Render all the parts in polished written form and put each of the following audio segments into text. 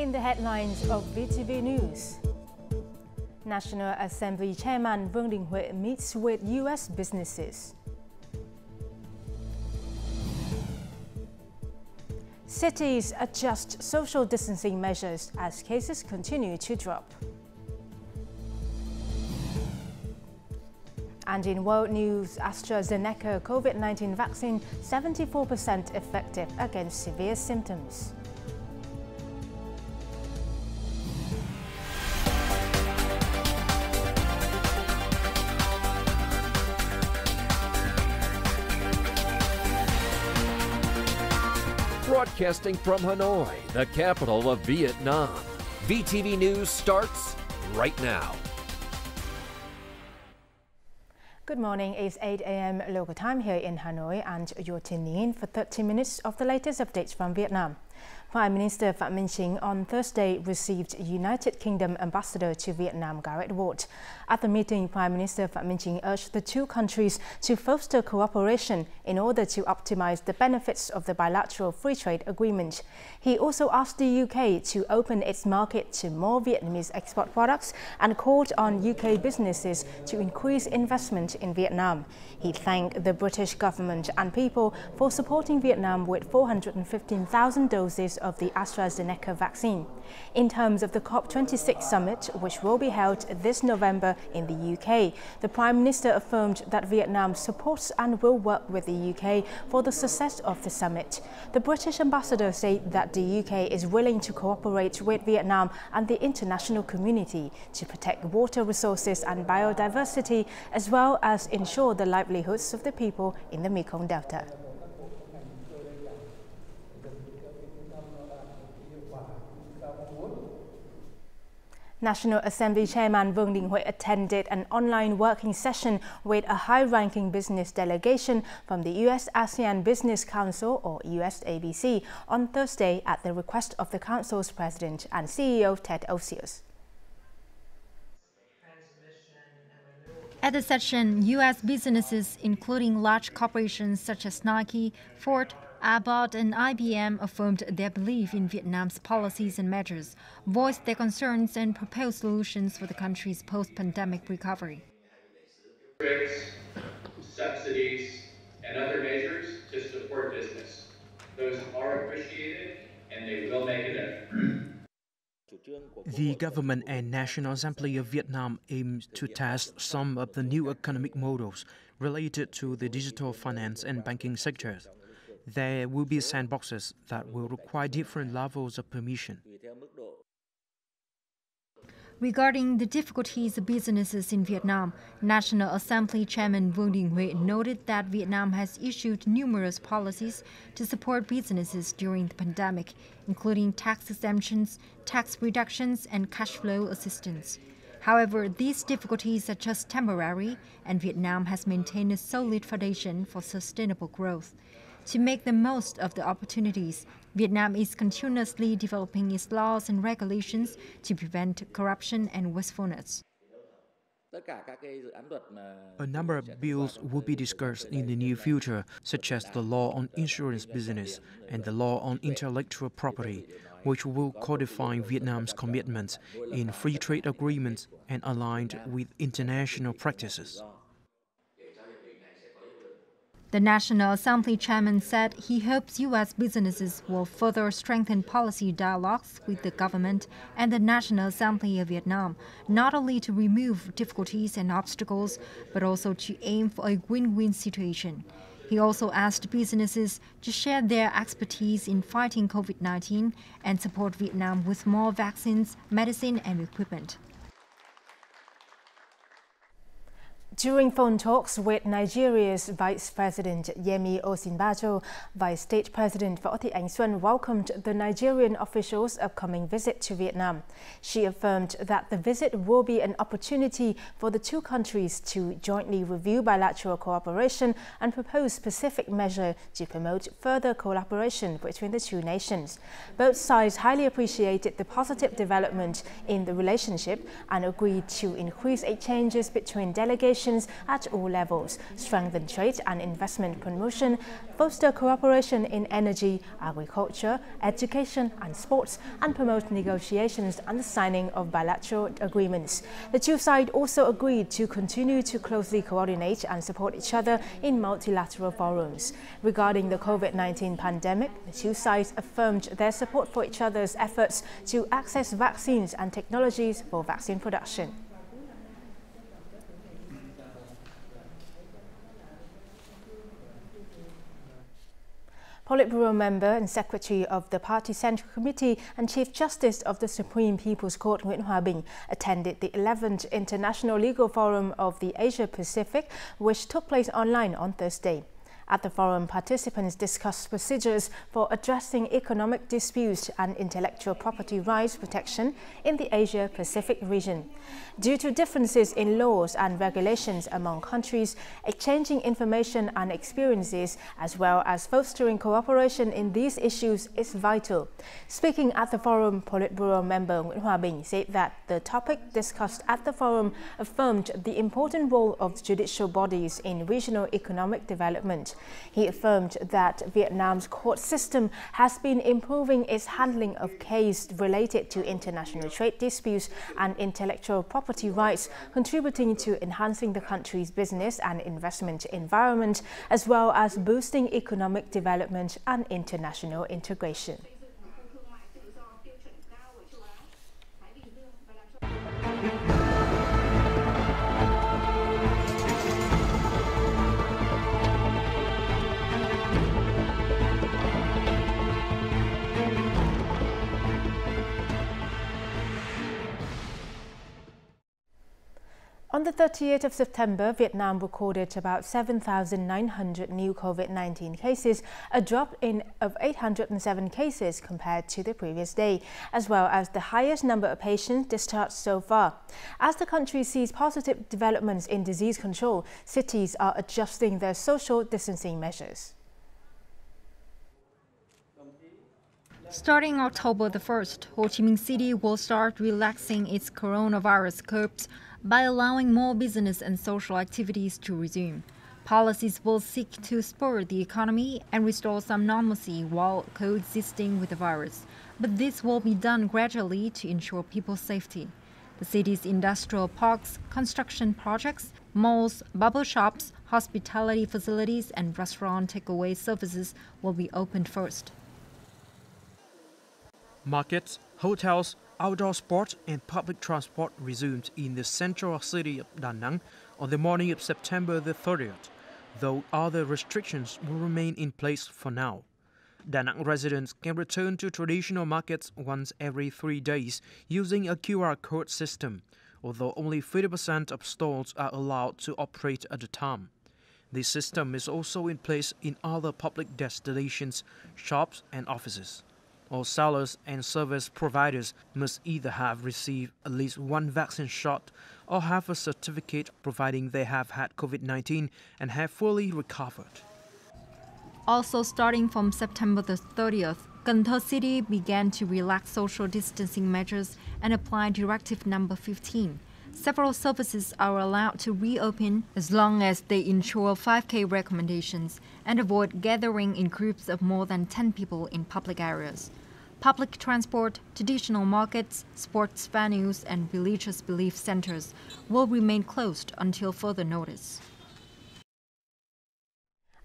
in the headlines of VTV News. National Assembly Chairman Nguyen meets with U.S. businesses. Cities adjust social distancing measures as cases continue to drop. And in world news, AstraZeneca COVID-19 vaccine 74% effective against severe symptoms. Broadcasting from Hanoi, the capital of Vietnam. VTV News starts right now. Good morning, it's 8 a.m. local time here in Hanoi and you're tuning in for 30 minutes of the latest updates from Vietnam. Prime Minister Phạm Minh Chính on Thursday received United Kingdom Ambassador to Vietnam Gareth Ward. At the meeting, Prime Minister Phạm Minh Chính urged the two countries to foster cooperation in order to optimize the benefits of the bilateral free trade agreement. He also asked the UK to open its market to more Vietnamese export products and called on UK businesses to increase investment in Vietnam. He thanked the British government and people for supporting Vietnam with 415,000 doses of the AstraZeneca vaccine. In terms of the COP26 summit, which will be held this November in the UK, the Prime Minister affirmed that Vietnam supports and will work with the UK for the success of the summit. The British ambassador said that the UK is willing to cooperate with Vietnam and the international community to protect water resources and biodiversity, as well as ensure the livelihoods of the people in the Mekong Delta. National Assembly Chairman Nguyen attended an online working session with a high-ranking business delegation from the US-ASEAN Business Council, or USABC, on Thursday at the request of the Council's President and CEO Ted Osius. At the session, U.S. businesses, including large corporations such as Nike, Ford, Abbott and IBM, affirmed their belief in Vietnam's policies and measures, voiced their concerns and proposed solutions for the country's post-pandemic recovery. Subsidies and other measures to support business. Those are appreciated and they will make a difference. The government and National Assembly of Vietnam aim to test some of the new economic models related to the digital finance and banking sectors. There will be sandboxes that will require different levels of permission. Regarding the difficulties of businesses in Vietnam, National Assembly Chairman Nguyen noted that Vietnam has issued numerous policies to support businesses during the pandemic, including tax exemptions, tax reductions, and cash flow assistance. However, these difficulties are just temporary, and Vietnam has maintained a solid foundation for sustainable growth. To make the most of the opportunities, Vietnam is continuously developing its laws and regulations to prevent corruption and wastefulness. A number of bills will be discussed in the near future, such as the law on insurance business and the law on intellectual property, which will codify Vietnam's commitments in free trade agreements and aligned with international practices. The National Assembly chairman said he hopes U.S. businesses will further strengthen policy dialogues with the government and the National Assembly of Vietnam, not only to remove difficulties and obstacles, but also to aim for a win-win situation. He also asked businesses to share their expertise in fighting COVID-19 and support Vietnam with more vaccines, medicine, and equipment. During phone talks with Nigeria's Vice President Yemi Osinbajo, Vice State President Võ Thị Ánh Xuân welcomed the Nigerian officials' upcoming visit to Vietnam. She affirmed that the visit will be an opportunity for the two countries to jointly review bilateral cooperation and propose specific measures to promote further collaboration between the two nations. Both sides highly appreciated the positive development in the relationship and agreed to increase exchanges between delegations relations at all levels, strengthen trade and investment promotion, foster cooperation in energy, agriculture, education and sports, and promote negotiations and the signing of bilateral agreements. The two sides also agreed to continue to closely coordinate and support each other in multilateral forums. Regarding the COVID-19 pandemic, the two sides affirmed their support for each other's efforts to access vaccines and technologies for vaccine production. Politburo member and Secretary of the Party Central Committee and Chief Justice of the Supreme People's Court Nguyen attended the 11th International Legal Forum of the Asia-Pacific, which took place online on Thursday. At the forum, participants discussed procedures for addressing economic disputes and intellectual property rights protection in the Asia-Pacific region. Due to differences in laws and regulations among countries, exchanging information and experiences, as well as fostering cooperation in these issues, is vital. Speaking at the forum, Politburo member Nguyen said that the topic discussed at the forum affirmed the important role of judicial bodies in regional economic development. He affirmed that Vietnam's court system has been improving its handling of cases related to international trade disputes and intellectual property rights, contributing to enhancing the country's business and investment environment, as well as boosting economic development and international integration. On the 30th of September, Vietnam recorded about 7,900 new COVID-19 cases, a drop of 807 cases compared to the previous day, as well as the highest number of patients discharged so far. As the country sees positive developments in disease control, cities are adjusting their social distancing measures. Starting October the 1st, Ho Chi Minh City will start relaxing its coronavirus curbs by allowing more business and social activities to resume. Policies will seek to spur the economy and restore some normalcy while coexisting with the virus. But this will be done gradually to ensure people's safety. The city's industrial parks, construction projects, malls, bubble shops, hospitality facilities, and restaurant takeaway services will be opened first. Markets, hotels, outdoor sport and public transport resumed in the central city of Da Nang on the morning of September the 30th, though other restrictions will remain in place for now. Da Nang residents can return to traditional markets once every 3 days using a QR code system, although only 50% of stalls are allowed to operate at a time. This system is also in place in other public destinations, shops and offices. All sellers and service providers must either have received at least one vaccine shot or have a certificate providing they have had COVID-19 and have fully recovered. Also starting from September the 30th, Cần Thơ City began to relax social distancing measures and apply Directive Number 15. Several services are allowed to reopen as long as they ensure 5K recommendations and avoid gathering in groups of more than 10 people in public areas. Public transport, traditional markets, sports venues, and religious belief centers will remain closed until further notice.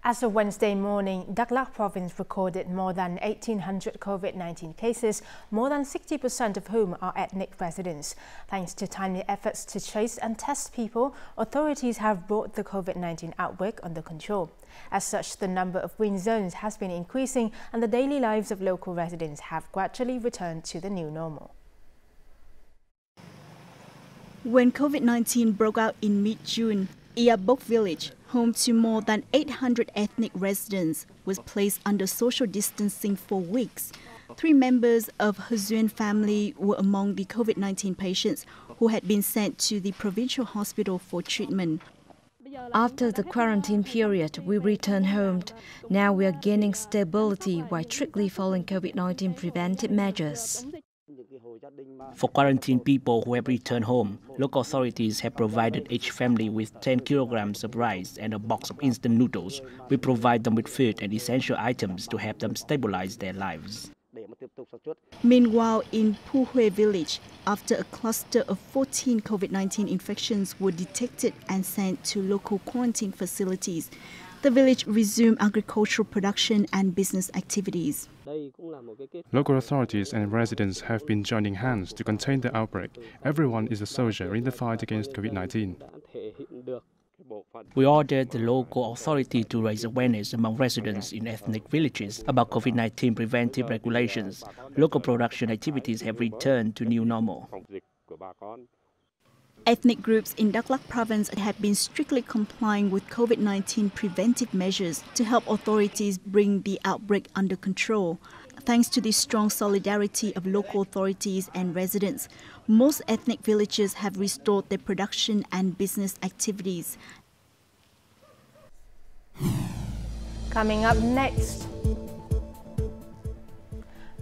As of Wednesday morning, Đắk Lắk province recorded more than 1,800 COVID-19 cases, more than 60% of whom are ethnic residents. Thanks to timely efforts to trace and test people, authorities have brought the COVID-19 outbreak under control. As such, the number of green zones has been increasing and the daily lives of local residents have gradually returned to the new normal. When COVID-19 broke out in mid-June, Ia Bok village, home to more than 800 ethnic residents, was placed under social distancing for weeks. 3 members of her Nguyen family were among the COVID-19 patients who had been sent to the provincial hospital for treatment. After the quarantine period, we returned home. Now we are gaining stability while strictly following COVID-19 preventive measures. For quarantined people who have returned home, local authorities have provided each family with 10 kilograms of rice and a box of instant noodles. We provide them with food and essential items to help them stabilize their lives. Meanwhile, in Puhui village, after a cluster of 14 COVID-19 infections were detected and sent to local quarantine facilities, the village resumed agricultural production and business activities. Local authorities and residents have been joining hands to contain the outbreak. Everyone is a soldier in the fight against COVID-19. We ordered the local authority to raise awareness among residents in ethnic villages about COVID-19 preventive regulations. Local production activities have returned to new normal. Ethnic groups in Dak Lak province have been strictly complying with COVID-19 preventive measures to help authorities bring the outbreak under control. Thanks to the strong solidarity of local authorities and residents, most ethnic villages have restored their production and business activities. Coming up next,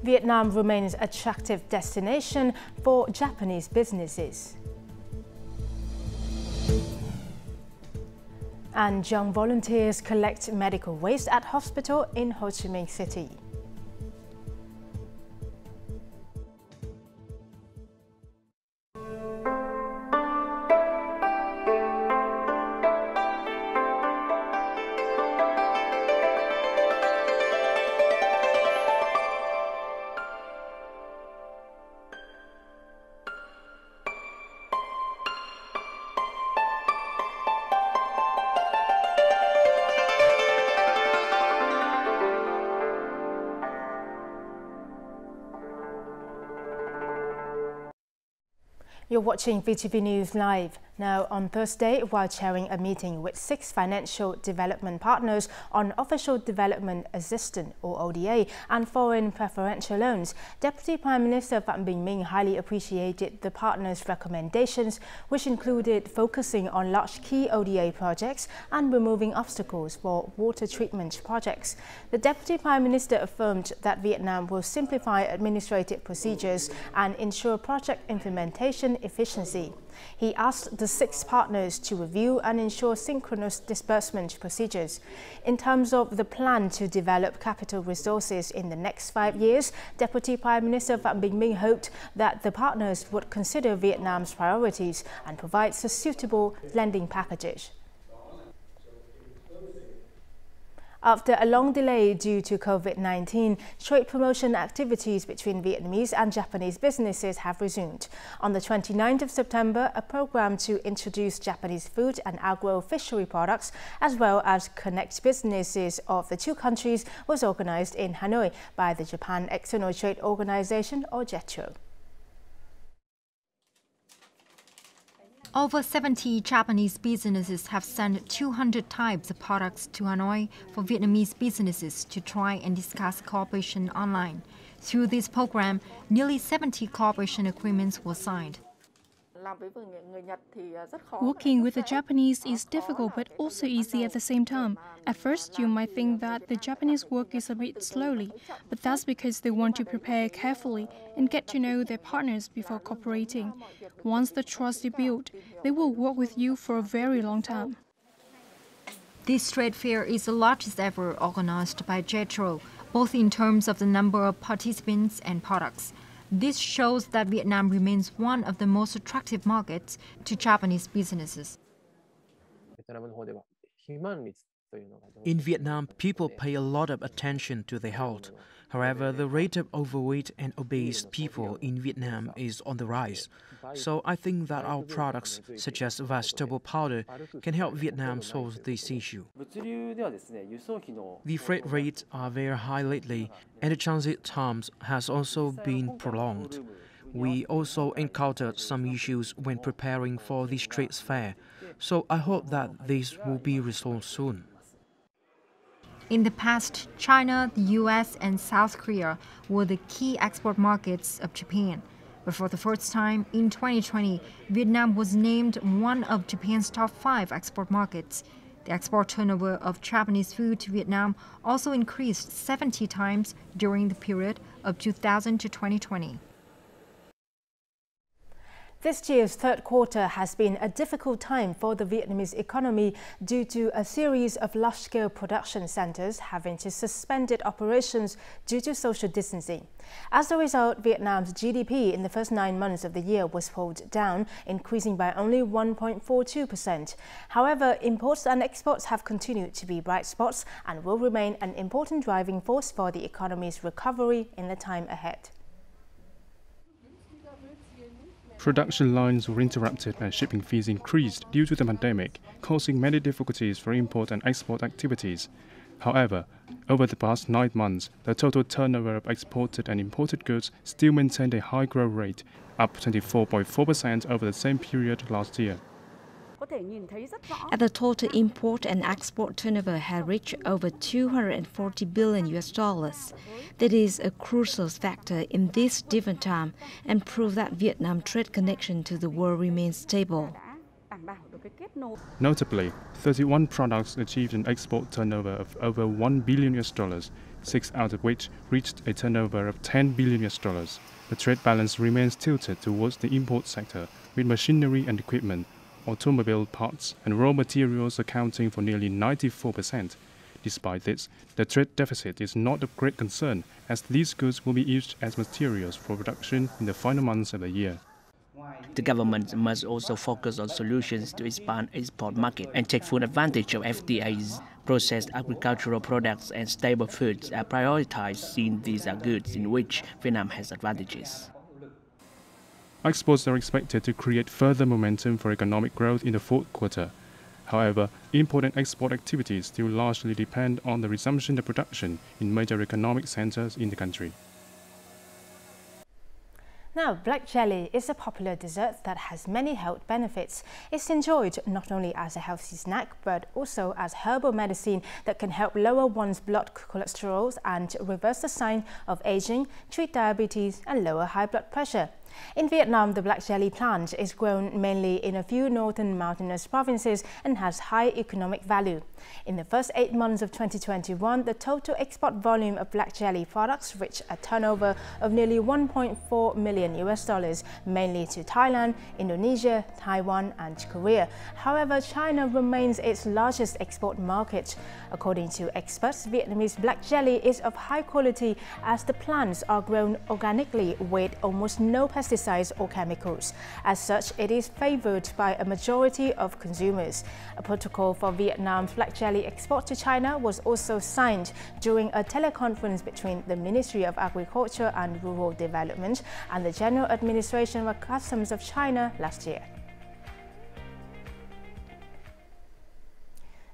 Vietnam remains an attractive destination for Japanese businesses. And young volunteers collect medical waste at hospital in Ho Chi Minh City. You're watching VTV News Live. Now, on Thursday, while chairing a meeting with 6 financial development partners on official development assistance or ODA and foreign preferential loans, Deputy Prime Minister Phạm Bình Minh highly appreciated the partners' recommendations, which included focusing on large key ODA projects and removing obstacles for water treatment projects. The Deputy Prime Minister affirmed that Vietnam will simplify administrative procedures and ensure project implementation efficiency. He asked the 6 partners to review and ensure synchronous disbursement procedures. In terms of the plan to develop capital resources in the next 5 years, Deputy Prime Minister Phạm Bình Minh hoped that the partners would consider Vietnam's priorities and provide a suitable lending package. After a long delay due to COVID-19, trade promotion activities between Vietnamese and Japanese businesses have resumed. On the 29th of September, a program to introduce Japanese food and agro-fishery products, as well as connect businesses of the 2 countries, was organized in Hanoi by the Japan External Trade Organization, or Jetro. Over 70 Japanese businesses have sent 200 types of products to Hanoi for Vietnamese businesses to try and discuss cooperation online. Through this program, nearly 70 cooperation agreements were signed. Working with the Japanese is difficult but also easy at the same time. At first, you might think that the Japanese work is a bit slowly, but that's because they want to prepare carefully and get to know their partners before cooperating. Once the trust is built, they will work with you for a very long time. This trade fair is the largest ever organized by Jetro, both in terms of the number of participants and products. This shows that Vietnam remains one of the most attractive markets to Japanese businesses. In Vietnam, people pay a lot of attention to their health. However, the rate of overweight and obese people in Vietnam is on the rise. So I think that our products, such as vegetable powder, can help Vietnam solve this issue. The freight rates are very high lately, and the transit times has also been prolonged. We also encountered some issues when preparing for this trade fair, so I hope that this will be resolved soon. In the past, China, the US, and South Korea were the key export markets of Japan. But for the first time in 2020, Vietnam was named one of Japan's top 5 export markets. The export turnover of Japanese food to Vietnam also increased 70 times during the period of 2000 to 2020. This year's third quarter has been a difficult time for the Vietnamese economy due to a series of large-scale production centers having to suspend operations due to social distancing. As a result, Vietnam's GDP in the first 9 months of the year was pulled down, increasing by only 1.42%. However, imports and exports have continued to be bright spots and will remain an important driving force for the economy's recovery in the time ahead. Production lines were interrupted and shipping fees increased due to the pandemic, causing many difficulties for import and export activities. However, over the past 9 months, the total turnover of exported and imported goods still maintained a high growth rate, up 24.4% over the same period last year. And the total import and export turnover had reached over $240 billion. That is a crucial factor in this different time and prove that Vietnam's trade connection to the world remains stable. Notably, 31 products achieved an export turnover of over $1 billion, 6 out of which reached a turnover of $10 billion. The trade balance remains tilted towards the import sector, with machinery and equipment, automobile parts and raw materials accounting for nearly 94%. Despite this, the trade deficit is not of great concern, as these goods will be used as materials for production in the final months of the year. The government must also focus on solutions to expand export market and take full advantage of FTAs. Processed agricultural products and staple foods are prioritized since these are goods in which Vietnam has advantages. Exports are expected to create further momentum for economic growth in the fourth quarter. However, import and export activities still largely depend on the resumption of production in major economic centers in the country. Now, black jelly is a popular dessert that has many health benefits. It's enjoyed not only as a healthy snack, but also as herbal medicine that can help lower one's blood cholesterol and reverse the sign of aging, treat diabetes and lower high blood pressure. In Vietnam, the black jelly plant is grown mainly in a few northern mountainous provinces and has high economic value. In the first 8 months of 2021, the total export volume of black jelly products reached a turnover of nearly $1.4 million, mainly to Thailand, Indonesia, Taiwan and Korea. However, China remains its largest export market. According to experts, Vietnamese black jelly is of high quality as the plants are grown organically with almost no pesticides or chemicals. As such, it is favored by a majority of consumers. A protocol for Vietnam's black jelly export to China was also signed during a teleconference between the Ministry of Agriculture and Rural Development and the General Administration of Customs of China last year.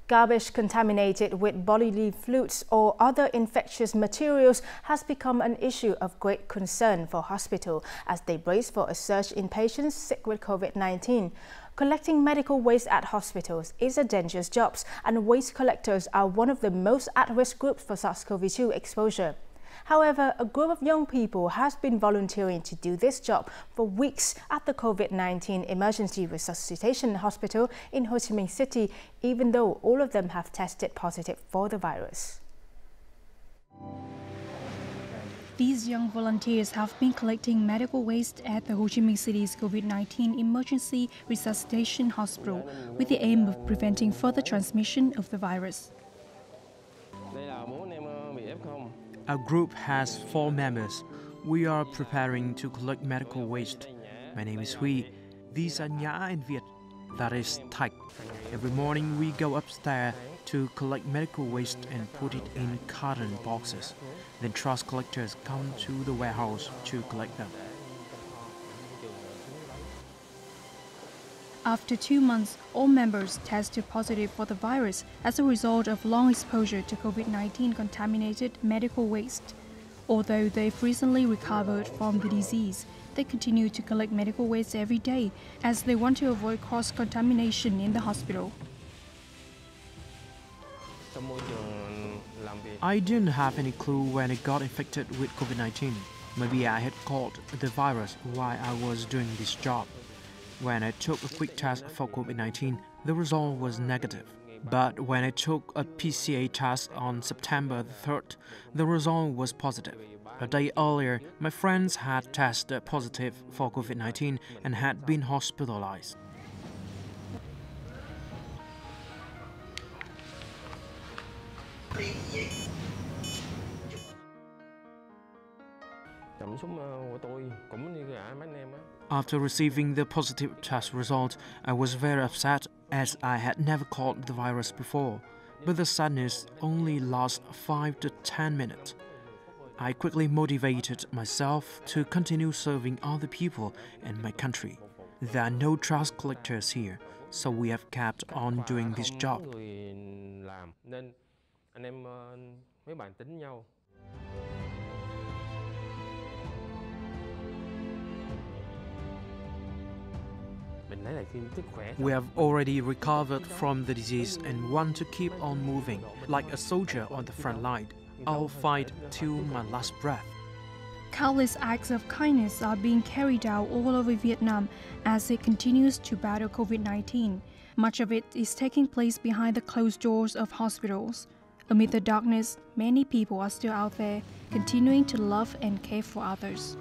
Garbage contaminated with bodily fluids or infectious infectious materials has become an issue of great concern for hospitals as they brace for a surge in patients sick with COVID-19. Collecting medical waste at hospitals is a dangerous job, and waste collectors are one of the most at-risk groups for SARS-CoV-2 exposure. However, a group of young people has been volunteering to do this job for weeks at the COVID-19 Emergency Resuscitation Hospital in Ho Chi Minh City, even though all of them have tested positive for the virus. These young volunteers have been collecting medical waste at the Ho Chi Minh City's COVID-19 Emergency Resuscitation Hospital with the aim of preventing further transmission of the virus. Our group has 4 members. We are preparing to collect medical waste. My name is Huy. These are Nhã and Viet. That is Thạch. Every morning we go upstairs to collect medical waste and put it in carton boxes. Then trash collectors come to the warehouse to collect them. After 2 months, all members tested positive for the virus as a result of long exposure to COVID-19 contaminated medical waste. Although they've recently recovered from the disease, they continue to collect medical waste every day as they want to avoid cross-contamination in the hospital. I didn't have any clue when I got infected with COVID-19. Maybe I had caught the virus while I was doing this job. When I took a quick test for COVID-19, the result was negative. But when I took a PCR test on September 3rd, the result was positive. A day earlier, my friends had tested positive for COVID-19 and had been hospitalized. After receiving the positive test result, I was very upset as I had never caught the virus before, but the sadness only lasts 5 to 10 minutes. I quickly motivated myself to continue serving other people and my country. There are no tax collectors here, so we have kept on doing this job. We have already recovered from the disease and want to keep on moving. Like a soldier on the front line, I'll fight till my last breath. Countless acts of kindness are being carried out all over Vietnam as it continues to battle COVID-19. Much of it is taking place behind the closed doors of hospitals. Amid the darkness, many people are still out there, continuing to love and care for others.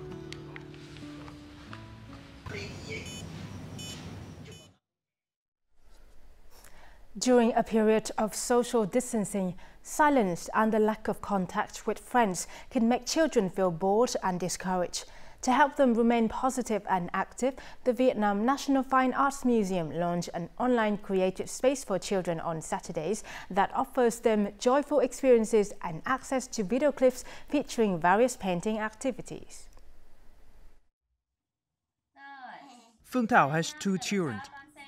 During a period of social distancing, silence and the lack of contact with friends can make children feel bored and discouraged. To help them remain positive and active, the Vietnam National Fine Arts Museum launched an online creative space for children on Saturdays that offers them joyful experiences and access to video clips featuring various painting activities. Phương Thảo has 2 children,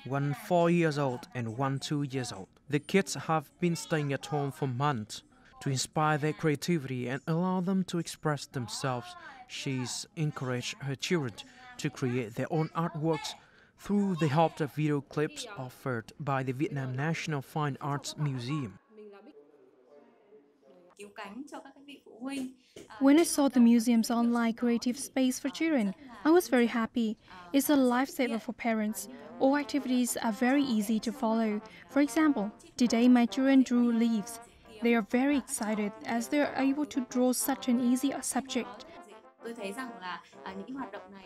one 4 years old and one 2 years old. The kids have been staying at home for months. To inspire their creativity and allow them to express themselves, she's encouraged her children to create their own artworks through the help of video clips offered by the Vietnam National Fine Arts Museum. When I saw the museum's online creative space for children, I was very happy. It's a lifesaver for parents. All activities are very easy to follow. For example, today my children drew leaves. They are very excited as they are able to draw such an easy subject.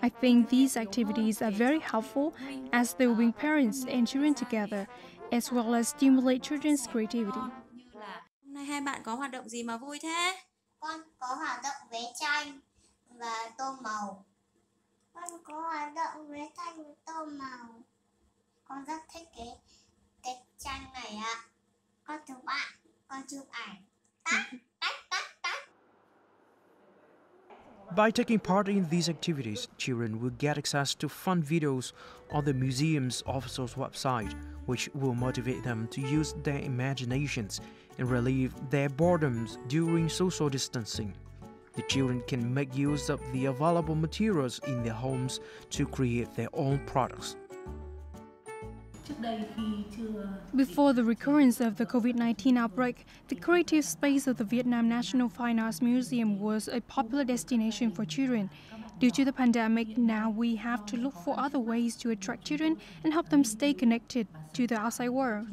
I think these activities are very helpful as they will bring parents and children together, as well as stimulate children's creativity. Hôm nay hai bạn có hoạt động gì mà vui thế? Con có hoạt động vẽ tranh và tô màu. Con có hoạt động vẽ tranh và tô màu. Con rất thích cái tranh này ạ. Con chụp bạn, con chụp ảnh. By taking part in these activities, children will get access to fun videos on the museum's official website, which will motivate them to use their imaginations and relieve their boredoms during social distancing. The children can make use of the available materials in their homes to create their own products. Before the recurrence of the COVID-19 outbreak, the creative space of the Vietnam National Fine Arts Museum was a popular destination for children. Due to the pandemic, now we have to look for other ways to attract children and help them stay connected to the outside world.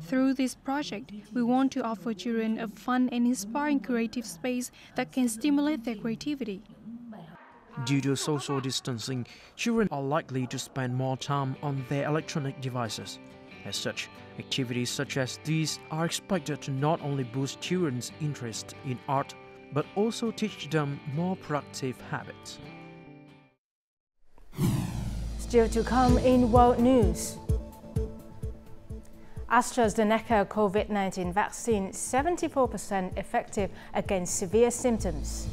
Through this project, we want to offer children a fun and inspiring creative space that can stimulate their creativity. Due to social distancing, children are likely to spend more time on their electronic devices. As such, activities such as these are expected to not only boost children's interest in art, but also teach them more productive habits. Still to come in world news. AstraZeneca COVID19 vaccine 74% effective against severe symptoms.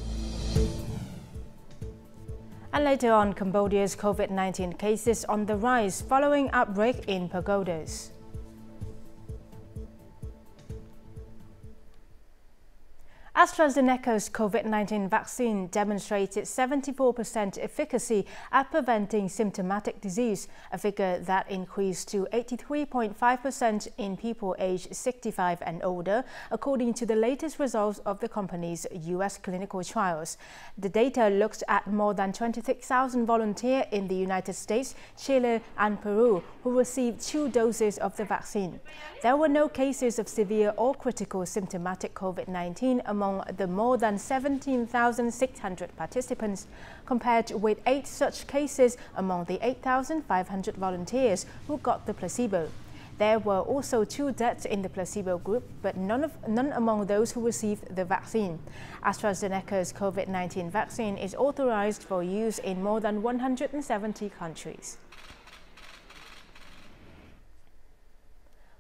And later on, Cambodia's COVID-19 cases on the rise following outbreak in pagodas. AstraZeneca's COVID-19 vaccine demonstrated 74% efficacy at preventing symptomatic disease, a figure that increased to 83.5% in people aged 65 and older, according to the latest results of the company's U.S. clinical trials. The data looks at more than 26,000 volunteers in the United States, Chile and Peru who received 2 doses of the vaccine. There were no cases of severe or critical symptomatic COVID-19 among among the more than 17,600 participants, compared with 8 such cases among the 8,500 volunteers who got the placebo. There were also 2 deaths in the placebo group, but none among those who received the vaccine. AstraZeneca's COVID-19 vaccine is authorized for use in more than 170 countries.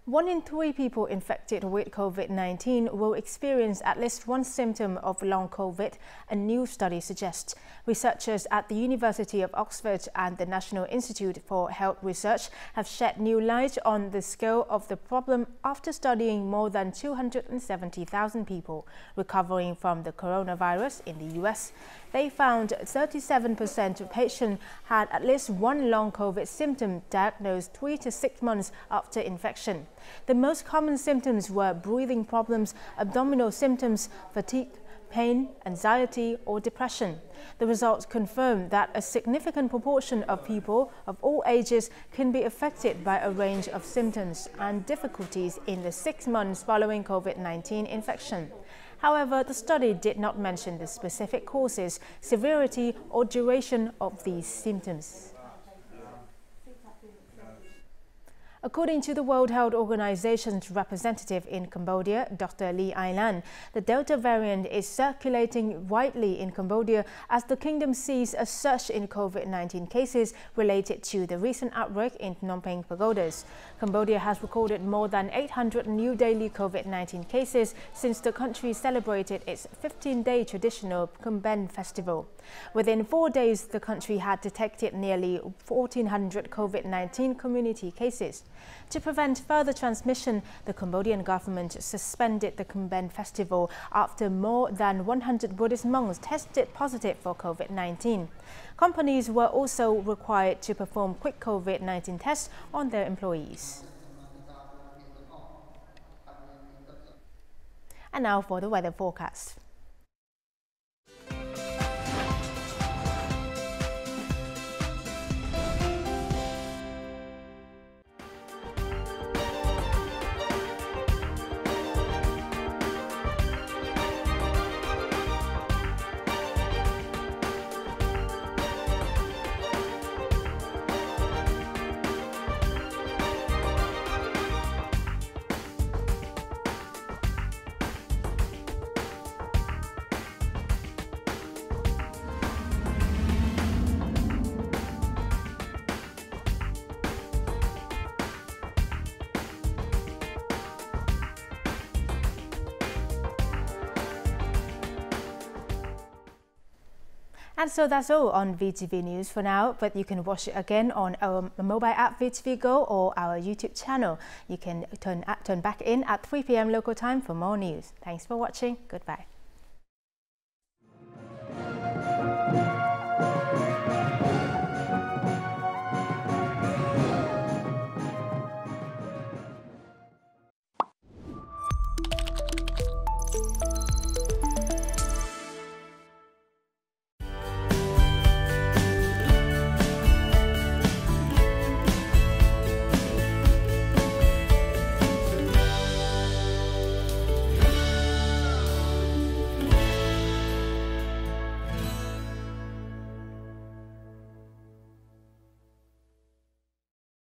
1 in 3 people infected with COVID-19 will experience at least one symptom of long COVID, a new study suggests. Researchers at the University of Oxford and the National Institute for Health Research have shed new light on the scale of the problem after studying more than 270,000 people recovering from the coronavirus in the US. They found 37% of patients had at least one long COVID symptom diagnosed 3 to 6 months after infection. The most common symptoms were breathing problems, abdominal symptoms, fatigue, pain, anxiety, or depression. The results confirm that a significant proportion of people of all ages can be affected by a range of symptoms and difficulties in the 6 months following COVID-19 infection. However, the study did not mention the specific causes, severity, or duration of these symptoms. According to the World Health Organization's representative in Cambodia, Dr. Lee Ai-lan, the Delta variant is circulating widely in Cambodia as the kingdom sees a surge in COVID-19 cases related to the recent outbreak in Phnom Penh pagodas. Cambodia has recorded more than 800 new daily COVID-19 cases since the country celebrated its 15-day traditional Nguyen festival. Within 4 days, the country had detected nearly 1,400 COVID-19 community cases. To prevent further transmission, the Cambodian government suspended the Nguyen festival after more than 100 Buddhist monks tested positive for COVID-19. Companies were also required to perform quick COVID-19 tests on their employees. And now for the weather forecast. And so that's all on VTV News for now, but you can watch it again on our mobile app VTV Go or our YouTube channel. You can turn back in at 3 p.m. local time for more news. Thanks for watching. Goodbye.